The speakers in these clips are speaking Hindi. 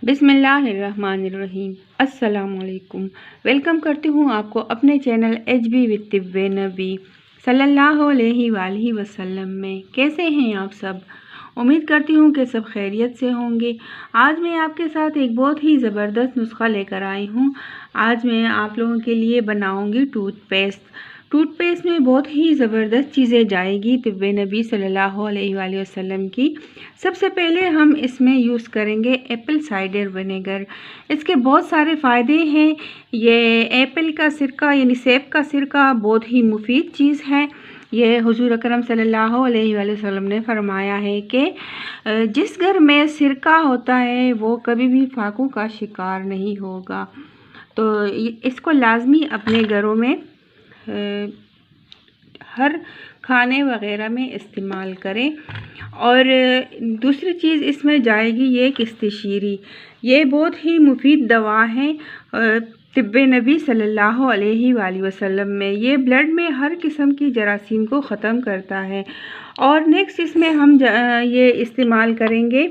बिस्मिल्लाहिर्रहमानिर्रहीम। अस्सलामुअलैकुम। वेलकम करती हूँ आपको अपने चैनल HB विद तिब्बे नबी सल्लल्लाहु अलैहि वसल्लम में। कैसे हैं आप सब? उम्मीद करती हूँ कि सब खैरियत से होंगे। आज मैं आपके साथ एक बहुत ही ज़बरदस्त नुस्खा लेकर आई हूँ। आज मैं आप लोगों के लिए बनाऊँगी टूथपेस्ट में बहुत ही ज़बरदस्त चीज़ें जाएगी तिब्बे नबी सल्लल्लाहु अलैहि वसल्लम की। सबसे पहले हम इसमें यूज़ करेंगे एप्पल साइडर विनेगर। इसके बहुत सारे फ़ायदे हैं। ये एप्पल का सिरका यानी सेब का सिरका बहुत ही मुफीद चीज़ है। ये हुजूर अकरम सल्लल्लाहु अलैहि वसल्लम ने फरमाया है कि जिस घर में सिरका होता है वो कभी भी फाकों का शिकार नहीं होगा। तो इसको लाजमी अपने घरों में हर खाने वगैरह में इस्तेमाल करें। और दूसरी चीज़ इसमें जाएगी ये किस्तिशीरी। ये बहुत ही मुफीद दवा है तिब्बे नबी सल्लल्लाहु अलैहि वसल्लम में। ये ब्लड में हर किस्म की जरासीम को ख़त्म करता है। और नेक्स्ट इसमें हम ये इस्तेमाल करेंगे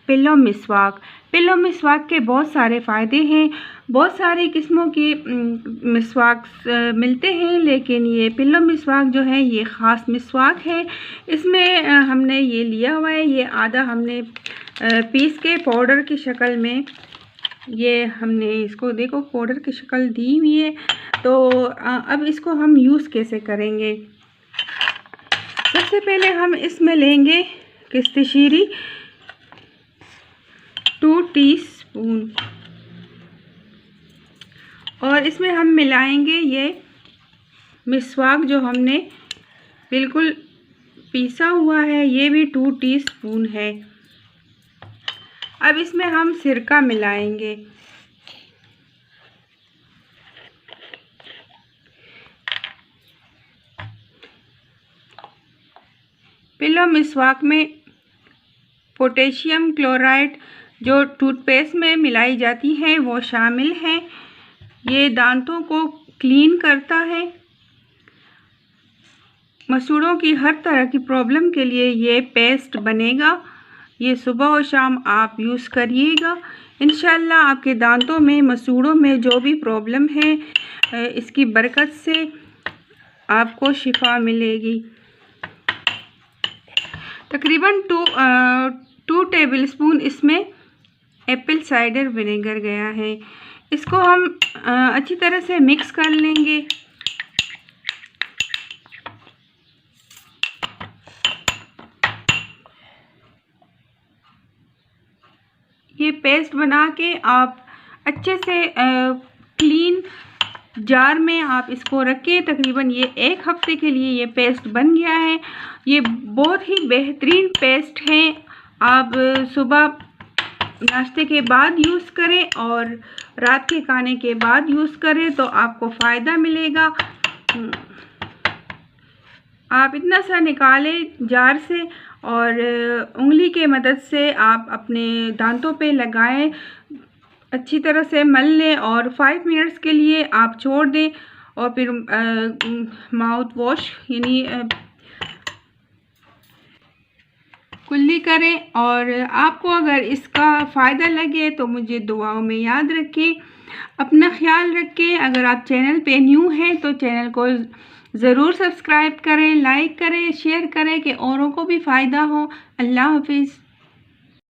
पिल्लो मिसवाक के बहुत सारे फ़ायदे हैं। बहुत सारी किस्मों की मिसवाक मिलते हैं, लेकिन ये पिल्लो मिसवाक जो है ये ख़ास मिसवाक है। इसमें हमने ये लिया हुआ है, ये आधा हमने पीस के पाउडर की शक्ल में ये हमने इसको देखो पाउडर की शक्ल दी हुई है। तो अब इसको हम यूज़ कैसे करेंगे? सबसे पहले हम इसमें लेंगे किस्तिशीरी 2 टीस्पून और इसमें हम मिलाएंगे ये मिसवाक जो हमने बिल्कुल पीसा हुआ है, ये भी 2 टीस्पून है। अब इसमें हम सिरका मिलाएंगे। पिल्लो मिसवाक में पोटेशियम क्लोराइड जो टूथपेस्ट में मिलाई जाती है वो शामिल है। ये दांतों को क्लीन करता है। मसूड़ों की हर तरह की प्रॉब्लम के लिए ये पेस्ट बनेगा। ये सुबह और शाम आप यूज़ करिएगा। इंशाल्लाह आपके दांतों में मसूड़ों में जो भी प्रॉब्लम है इसकी बरकत से आपको शिफा मिलेगी। तकरीबन 2 टेबलस्पून इसमें एप्पल साइडर विनेगर गया है। इसको हम अच्छी तरह से मिक्स कर लेंगे। ये पेस्ट बना के आप अच्छे से क्लीन जार में आप इसको रखें। तकरीबन ये 1 हफ्ते के लिए ये पेस्ट बन गया है। ये बहुत ही बेहतरीन पेस्ट है। आप सुबह नाश्ते के बाद यूज़ करें और रात के खाने के बाद यूज़ करें तो आपको फ़ायदा मिलेगा। आप इतना सा निकालें जार से और उंगली के मदद से आप अपने दांतों पे लगाएं, अच्छी तरह से मल लें और 5 मिनट्स के लिए आप छोड़ दें और फिर माउथ वॉश यानी कुल्ली करें। और आपको अगर इसका फ़ायदा लगे तो मुझे दुआओं में याद रखें। अपना ख्याल रखें। अगर आप चैनल पे न्यू हैं तो चैनल को ज़रूर सब्सक्राइब करें, लाइक करें, शेयर करें कि औरों को भी फ़ायदा हो। अल्लाह हाफिज़।